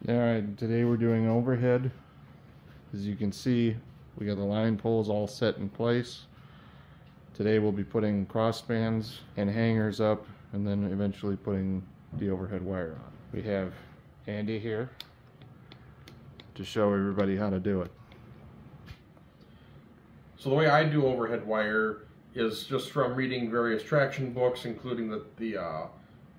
Alright, today we're doing overhead. As you can see, we got the line poles all set in place. Today we'll be putting crossbands and hangers up and then eventually putting the overhead wire on. We have Andy here to show everybody how to do it. So the way I do overhead wire is just from reading various traction books, including the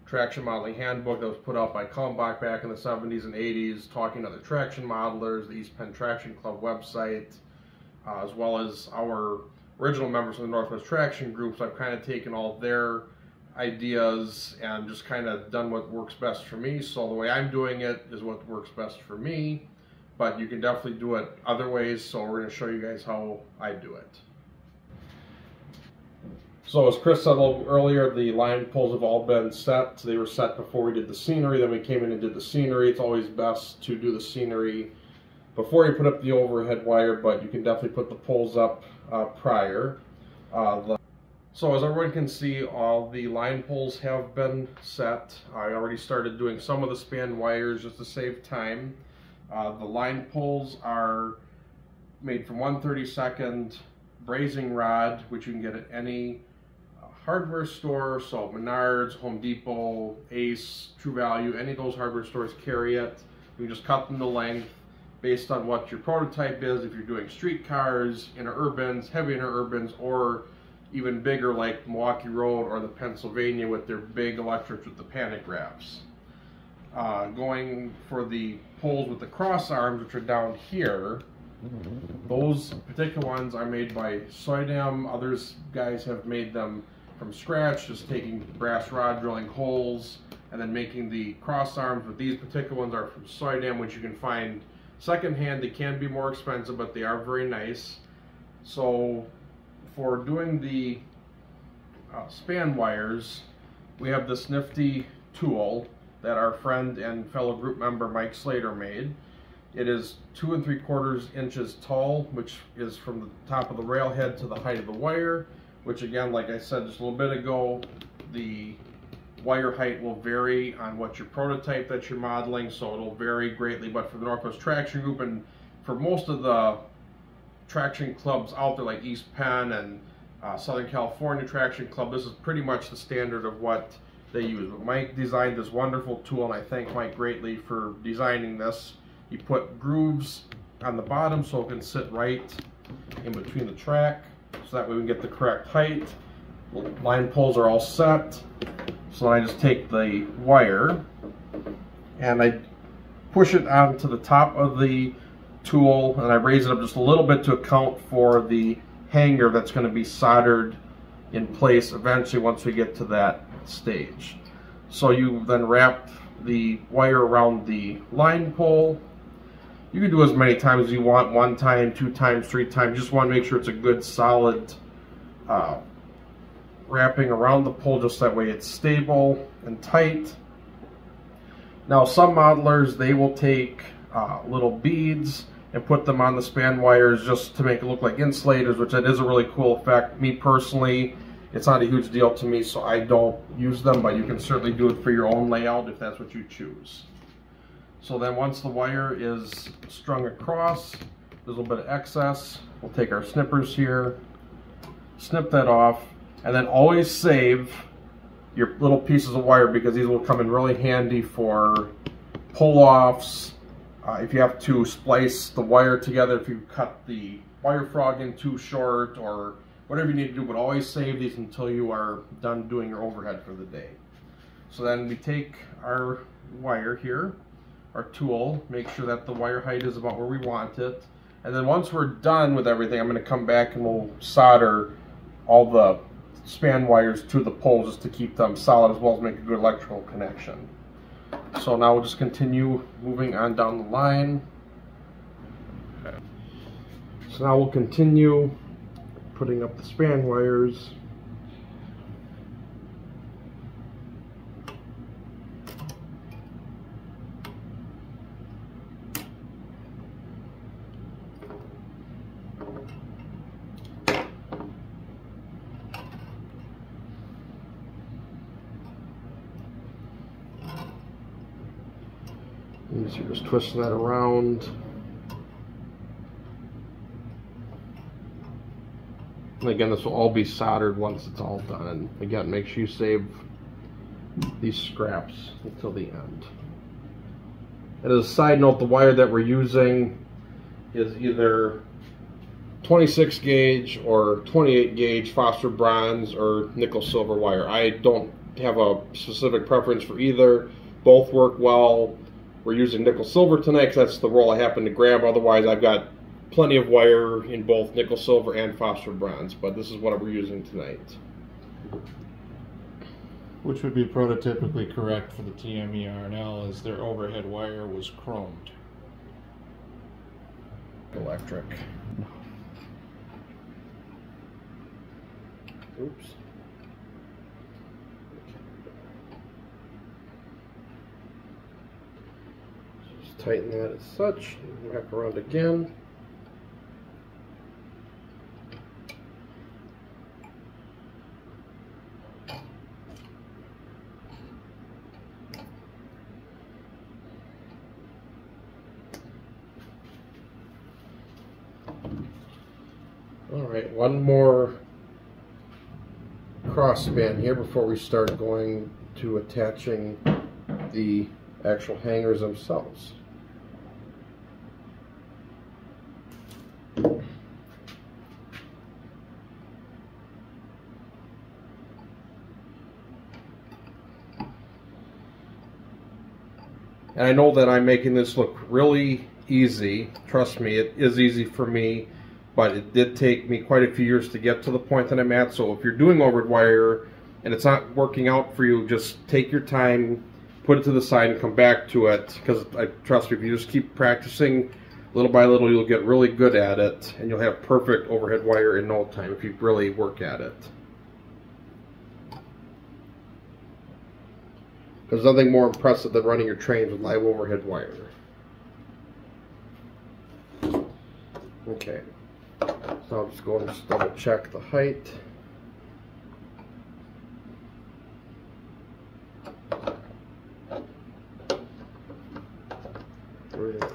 traction modeling handbook that was put out by Kalmbach back in the 70s and 80s, talking to other traction modelers, the East Penn Traction Club website, as well as our original members of the Northwest Traction Groups. I've kind of taken all their ideas and just kind of done what works best for me. So the way I'm doing it is what works best for me, but you can definitely do it other ways. So we're going to show you guys how I do it. So as Chris said a little earlier, the line poles have all been set. They were set before we did the scenery, then we came in and did the scenery. It's always best to do the scenery before you put up the overhead wire, but you can definitely put the poles up prior. So as everyone can see, all the line poles have been set. I already started doing some of the span wires just to save time. The line poles are made from 1/32 brazing rod, which you can get at any hardware store, so Menards, Home Depot, Ace, True Value, any of those hardware stores carry it. You can just cut them to length based on what your prototype is. If you're doing street cars, interurbans, heavy interurbans, or even bigger like Milwaukee Road or the Pennsylvania with their big electrics with the panic wraps. Going for the poles with the cross arms, which are down here, those particular ones are made by Soidam. Others guys have made them from scratch, just taking brass rod, drilling holes, and then making the cross arms. But these particular ones are from Soidam, which you can find secondhand. They can be more expensive, but they are very nice. So for doing the span wires, we have this nifty tool that our friend and fellow group member Mike Slater made. It is 2 3/4 inches tall, which is from the top of the railhead to the height of the wire, which again, like I said just a little bit ago, the wire height will vary on what your prototype that you're modeling, so it'll vary greatly. But for the Northwest Traction Group and for most of the traction clubs out there like East Penn and Southern California Traction Club, this is pretty much the standard of what they use. But Mike designed this wonderful tool, and I thank Mike greatly for designing this. He put grooves on the bottom so it can sit right in between the track, so that way we can get the correct height. The line poles are all set. So I just take the wire and I push it onto the top of the tool, and I raise it up just a little bit to account for the hanger that's going to be soldered in place eventually once we get to that stage. So you then wrap the wire around the line pole. You can do as many times as you want, 1 time, 2 times, 3 times. You just want to make sure it's a good solid wrapping around the pole, just that way it's stable and tight. Now some modelers, they will take little beads and put them on the span wires just to make it look like insulators, which that is a really cool effect. Me personally, it's not a huge deal to me, so I don't use them, but you can certainly do it for your own layout if that's what you choose. So then once the wire is strung across, there's a little bit of excess. We'll take our snippers here, snip that off, and then always save your little pieces of wire because these will come in really handy for pull-offs. If you have to splice the wire together, if you cut the wire frog in too short or whatever you need to do, but always save these until you are done doing your overhead for the day. So then we take our wire here, our tool, make sure that the wire height is about where we want it. And then once we're done with everything, I'm going to come back and we'll solder all the span wires to the poles just to keep them solid as well as make a good electrical connection. So now we'll just continue moving on down the line. So now we'll continue putting up the span wires. So you're just twisting that around. And again, this will all be soldered once it's all done. And again, make sure you save these scraps until the end. And as a side note, the wire that we're using is either 26 gauge or 28 gauge phosphor bronze or nickel silver wire. I don't have a specific preference for either. Both work well. We're using nickel silver tonight because that's the roll I happen to grab. Otherwise, I've got plenty of wire in both nickel silver and phosphor bronze, but this is what we're using tonight. Which would be prototypically correct for the TMERNL, as their overhead wire was chromed. Electric. Oops. Just tighten that as such. Wrap around again. Alright, one more crossband here before we start going to attaching the actual hangers themselves. And I know that I'm making this look really easy. Trust me, it is easy for me. But it did take me quite a few years to get to the point that I'm at. So if you're doing overhead wire and it's not working out for you, just take your time, put it to the side and come back to it. Because trust me, if you just keep practicing little by little, you'll get really good at it. And you'll have perfect overhead wire in no time if you really work at it. There's nothing more impressive than running your trains with live overhead wire. Okay. So I'm just going to double check the height. Good.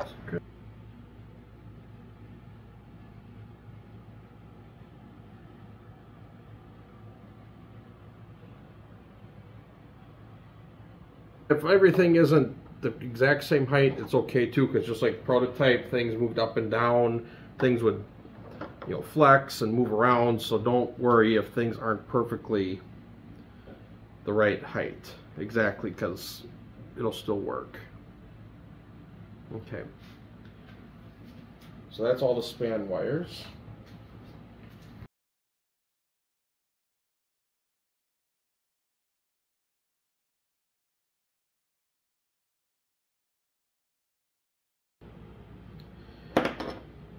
If everything isn't the exact same height, it's okay too, because just like prototype, things moved up and down, things would flex and move around, so don't worry if things aren't perfectly the right height exactly, because it'll still work. Okay, so that's all the span wires.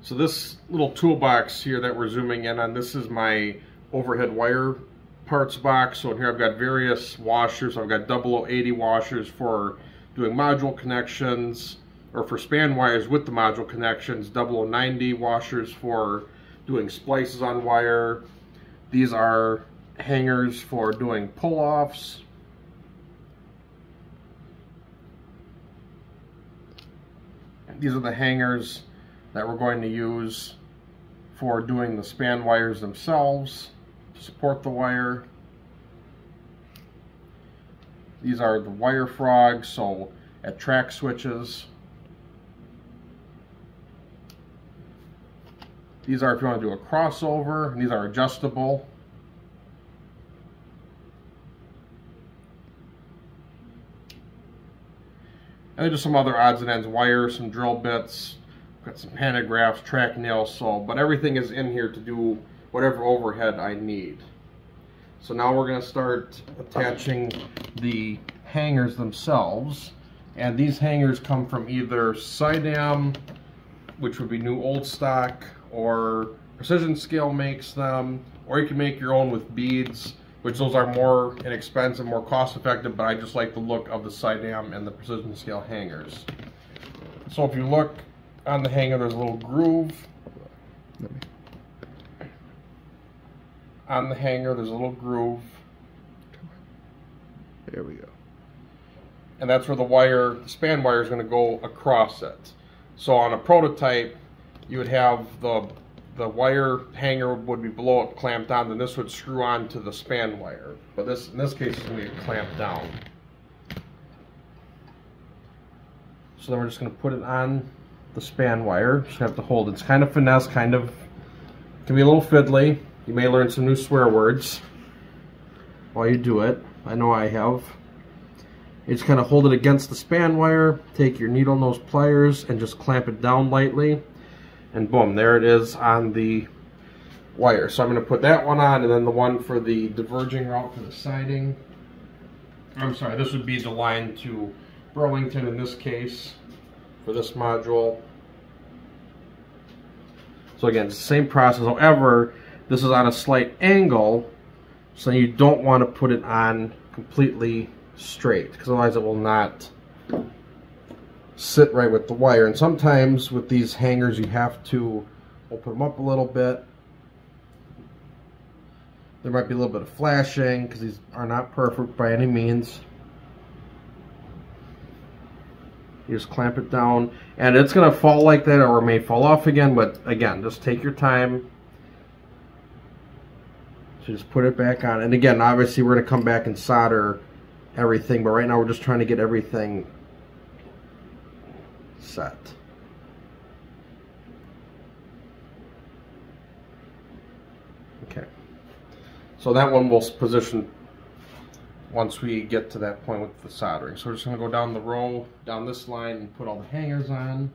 So this little toolbox here that we're zooming in on, this is my overhead wire parts box. So in here I've got various washers. I've got 0080 washers for doing module connections, or for span wires with the module connections, 0090 washers for doing splices on wire. These are hangers for doing pull-offs. These are the hangers that we're going to use for doing the span wires themselves to support the wire. These are the wire frogs, so at track switches. These are if you want to do a crossover, and these are adjustable. And then just some other odds and ends wires, some drill bits. Got some pantographs, track nails, but everything is in here to do whatever overhead I need. So now we're going to start attaching the hangers themselves. And these hangers come from either Sidam, which would be new old stock, or Precision Scale makes them, or you can make your own with beads, which those are more inexpensive, more cost effective, but I just like the look of the Sidam and the Precision Scale hangers. So if you look on the hanger, there's a little groove. On the hanger, there's a little groove. There we go. and that's where the span wire is going to go across it. So on a prototype, you would have the wire hanger would be below it, clamped on, then this would screw on to the span wire. But in this case, it's going to be clamped down. So then we're just going to put it on the span wire. Just have to hold it. It's kind of finesse, can be a little fiddly. You may learn some new swear words while you do it. I know I have. You just kind of hold it against the span wire, take your needle nose pliers and just clamp it down lightly, and boom, there it is on the wire. So I'm going to put that one on, and then the one for the diverging route for the siding. I'm sorry, this would be the line to Burlington in this case for this module. So again, it's the same process. However, this is on a slight angle, so you don't want to put it on completely straight, because otherwise it will not sit right with the wire. And sometimes with these hangers you have to open them up a little bit. There might be a little bit of flashing because these are not perfect by any means. You just clamp it down, and it's going to fall like that, or it may fall off again, but again, just take your time. So just put it back on, and again, obviously we're going to come back and solder everything, but right now we're just trying to get everything set. Okay, so that one will position once we get to that point with the soldering. So we're just going to go down the row, down this line, and put all the hangers on.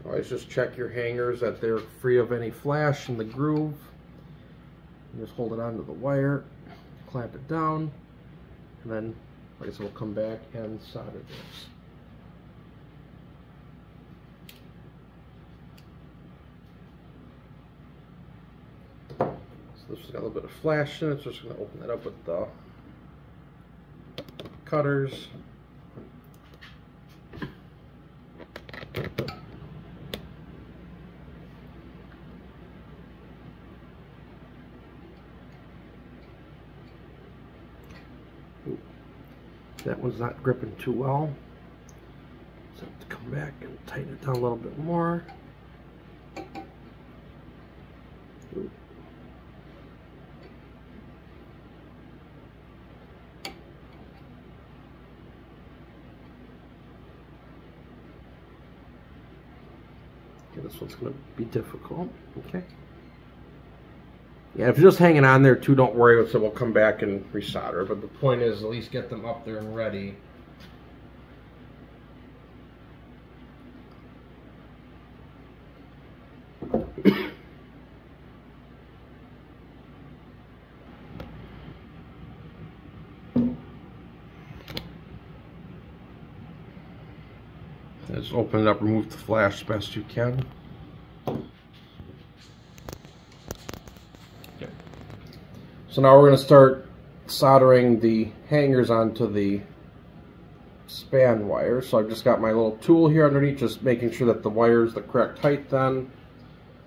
Always just check your hangers that they're free of any flash in the groove. And just hold it onto the wire, clamp it down, and then, like I said, we'll come back and solder this. So this has got a little bit of flash in it, so just going to open that up with the cutters. That one's not gripping too well, so I have to come back and tighten it down a little bit more. Ooh. Okay, this one's going to be difficult. Okay. Yeah, if you're just hanging on there too, don't worry. So we'll come back and resolder. But the point is, at least get them up there and ready. Just open it up, remove the flash as best you can. So now we're going to start soldering the hangers onto the span wire. So I've just got my little tool here underneath, just making sure that the wire is the correct height then.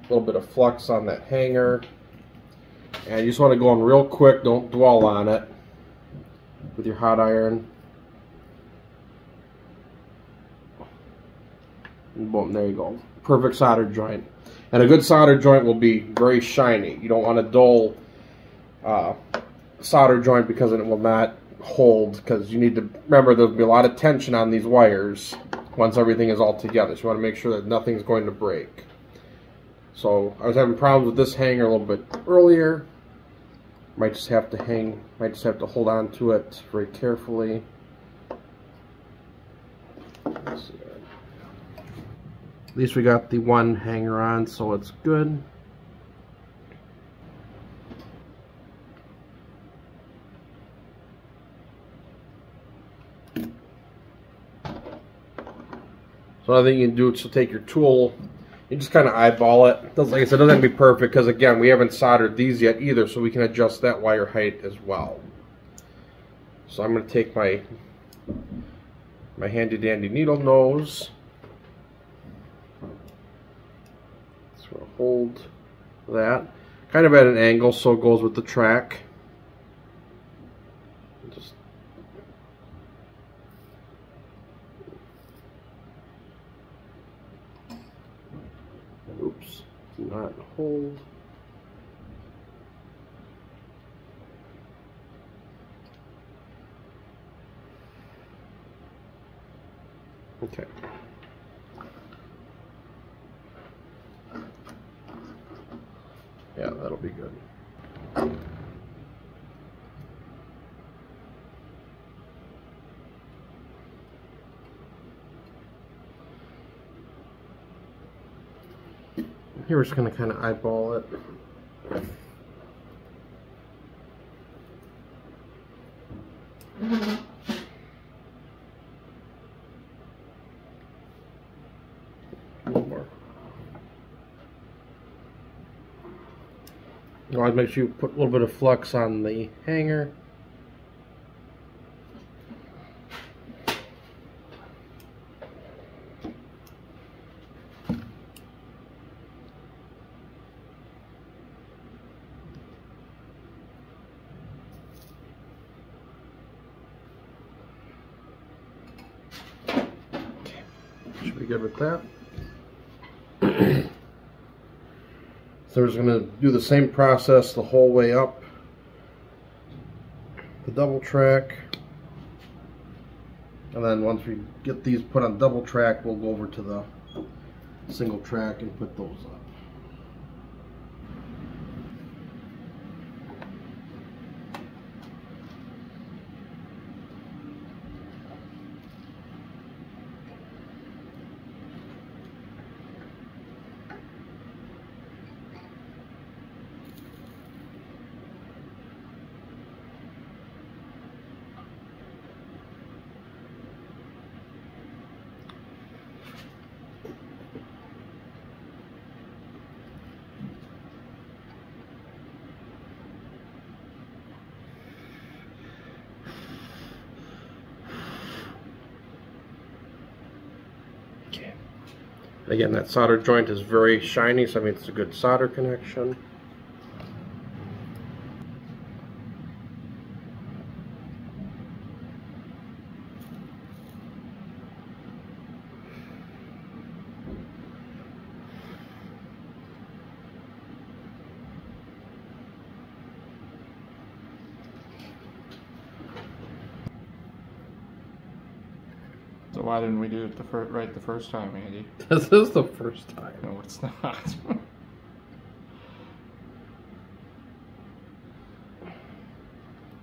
A little bit of flux on that hanger. And you just want to go in real quick, don't dwell on it with your hot iron. And boom, there you go. Perfect solder joint. And a good solder joint will be very shiny. You don't want a dull solder joint, because it will not hold, because you need to remember there'll be a lot of tension on these wires once everything is all together, so you want to make sure that nothing's going to break. So I was having problems with this hanger a little bit earlier. Might just have to hold on to it very carefully. Let's see. At least we got the one hanger on, so it's good. So another thing you can do is to take your tool, you just kind of eyeball it. Like I said, it doesn't have to be perfect because again, we haven't soldered these yet either, so we can adjust that wire height as well. So I'm going to take my handy dandy needle nose. So we'll hold that kind of at an angle so it goes with the track. Just oops, do not hold. Okay. Yeah, that'll be good. Here we're just going to kind of eyeball it. Always make sure you put a little bit of flux on the hanger. Should be good with that. So we're just going to do the same process the whole way up the double track, and then once we get these put on double track, we'll go over to the single track and put those up. Again, that solder joint is very shiny, so I mean it's a good solder connection. So why didn't we do it right the first time, Andy? This is the first time. No, it's not.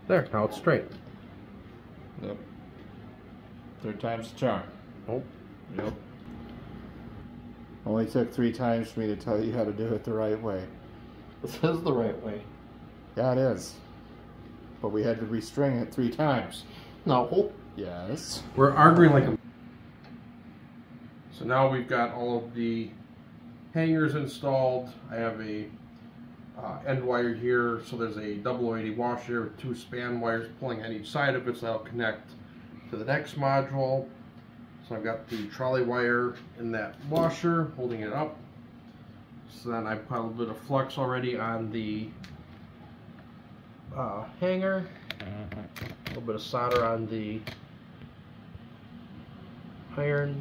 There, now it's straight. Yep. Third time's the charm. Oh. Yep. Only took 3 times for me to tell you how to do it the right way. This is the right way. Yeah, it is. But we had to restring it 3 times. No. Yes. We're arguing like a... So now we've got all of the hangers installed. I have a end wire here, so there's a 0080 washer with 2 span wires pulling on each side of it, so that'll connect to the next module. So I've got the trolley wire in that washer holding it up. So then I put a little bit of flux already on the hanger, a little bit of solder on the iron.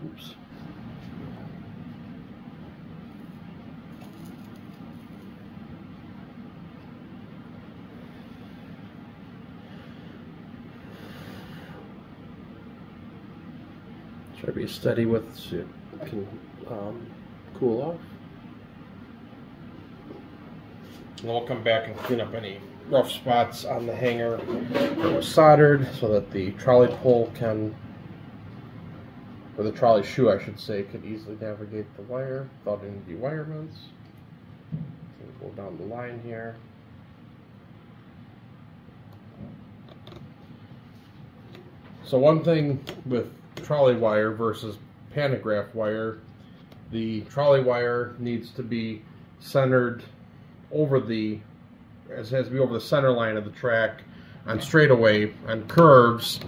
Oops. Try to be steady with so it can cool off. And then we'll come back and clean up any rough spots on the hanger that was soldered so that the trolley pole can, or the trolley shoe I should say, could easily navigate the wire without any dewirements. So we'll go down the line here. So one thing with trolley wire versus pantograph wire, the trolley wire needs to be centered over the, it has to be over the center line of the track. On straightaway, on curves,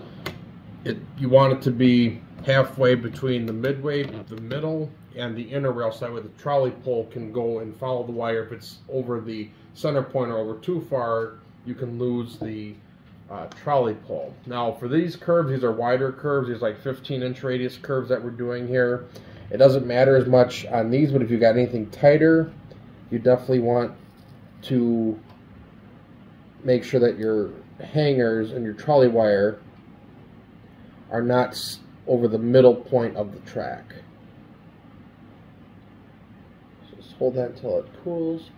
you want it to be halfway between the midway, the middle, and the inner rail, so that way the trolley pole can go and follow the wire. If it's over the center point or over too far, you can lose the trolley pole. Now for these curves, these are wider curves, these like 15-inch radius curves that we're doing here. It doesn't matter as much on these, but if you got anything tighter, you definitely want to make sure that your hangers and your trolley wire are not over the middle point of the track. So just hold that until it cools.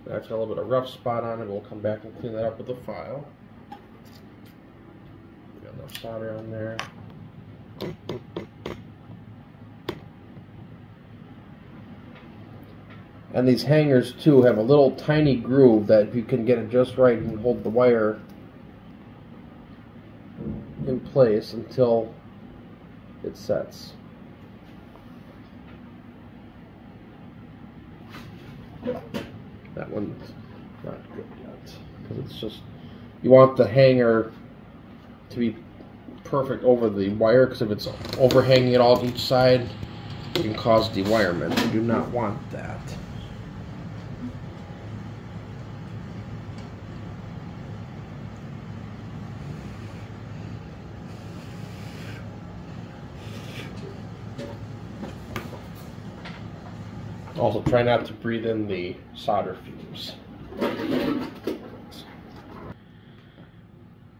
That's a little bit of rough spot on it. We'll come back and clean that up with the file. Got enough solder on there. And these hangers too have a little tiny groove that if you can get it just right, you can hold the wire in place until it sets. That one's not good yet, because it's just, you want the hanger to be perfect over the wire, because if it's overhanging it all to each side, it can cause dewirement. You do not want that. Also, try not to breathe in the solder fumes.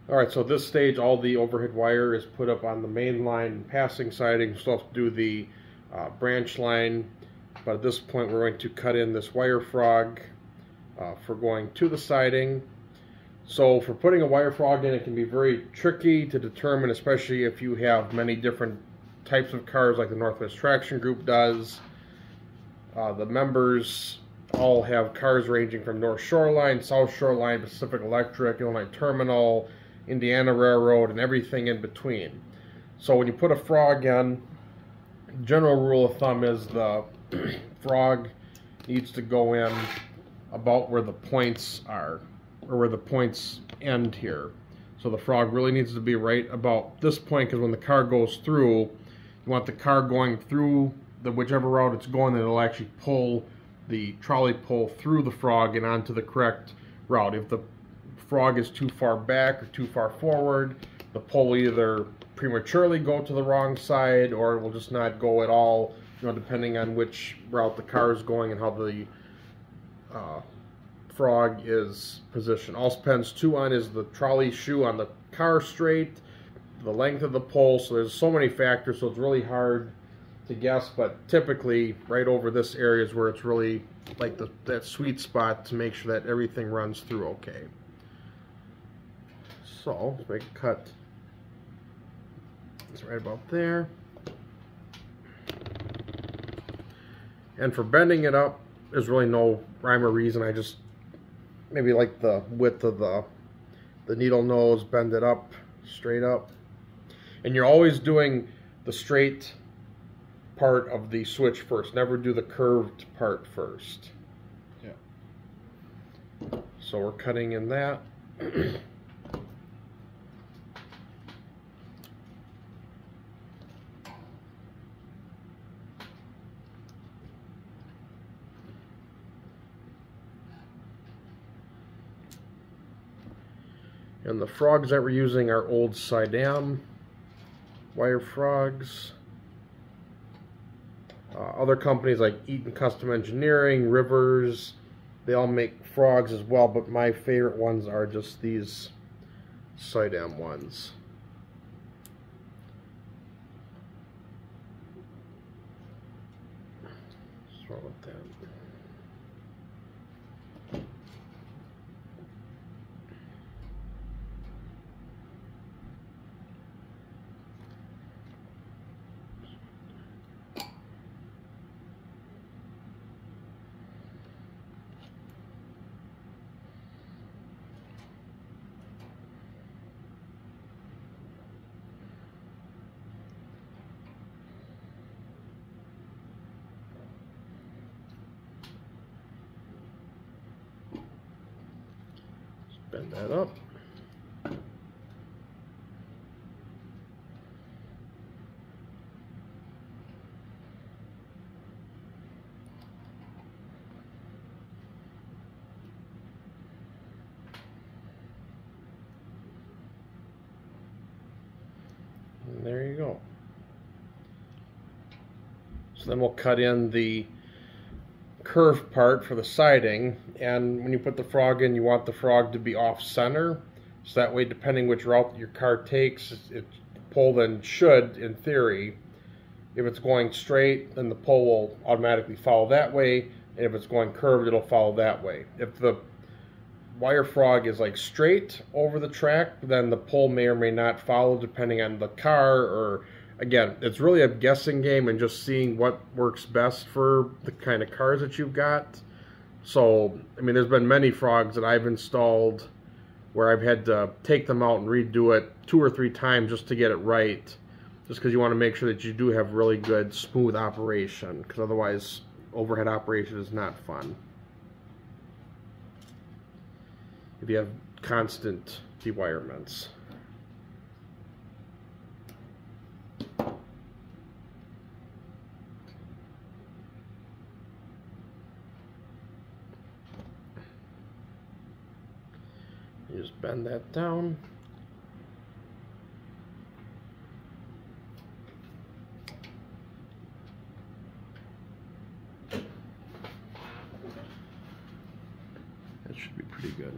Alright, so at this stage, all the overhead wire is put up on the main line passing siding. Still have to do the branch line, but at this point we're going to cut in this wire frog for going to the siding. So for putting a wire frog in, it can be very tricky to determine, especially if you have many different types of cars like the Northwest Traction Group does. The members all have cars ranging from North Shoreline, South Shoreline, Pacific Electric, Illinois Terminal, Indiana Railroad, and everything in between. So when you put a frog in, general rule of thumb is the frog needs to go in about where the points are, or where the points end here. So the frog really needs to be right about this point, because when the car goes through, you want the car going through whichever route it's going, that it'll actually pull the trolley pole through the frog and onto the correct route. If the frog is too far back or too far forward, the pole will either prematurely go to the wrong side, or it will just not go at all, you know, depending on which route the car is going and how the frog is positioned. Also depends too on, is the trolley shoe on the car straight, the length of the pole. So there's so many factors, so it's really hard to guess, but typically right over this area is where it's really like that sweet spot to make sure that everything runs through okay. So let's make a cut. It's right about there. And for bending it up, there's really no rhyme or reason. I just maybe like the width of the needle nose, bend it up, straight up. And you're always doing the straight part of the switch first. Never do the curved part first. Yeah. So we're cutting in that. And the frogs that we're using are old Sidam wire frogs. Other companies like Eaton Custom Engineering, Rivers, they all make frogs as well, but my favorite ones are just these Sidam ones. What's wrong with that? Bend that up. And there you go. So then we'll cut in the curved part for the siding, and when you put the frog in, you want the frog to be off center, so that way, depending which route your car takes, the pole then should, in theory, if it's going straight, then the pole will automatically follow that way, and if it's going curved, it'll follow that way. If the wire frog is like straight over the track, then the pole may or may not follow depending on the car, or again, it's really a guessing game and just seeing what works best for the kind of cars that you've got. So, I mean, there's been many frogs that I've installed where I've had to take them out and redo it 2 or 3 times just to get it right, just because you want to make sure that you do have really good, smooth operation, because otherwise, overhead operation is not fun if you have constant dewirements. You just bend that down. That should be pretty good.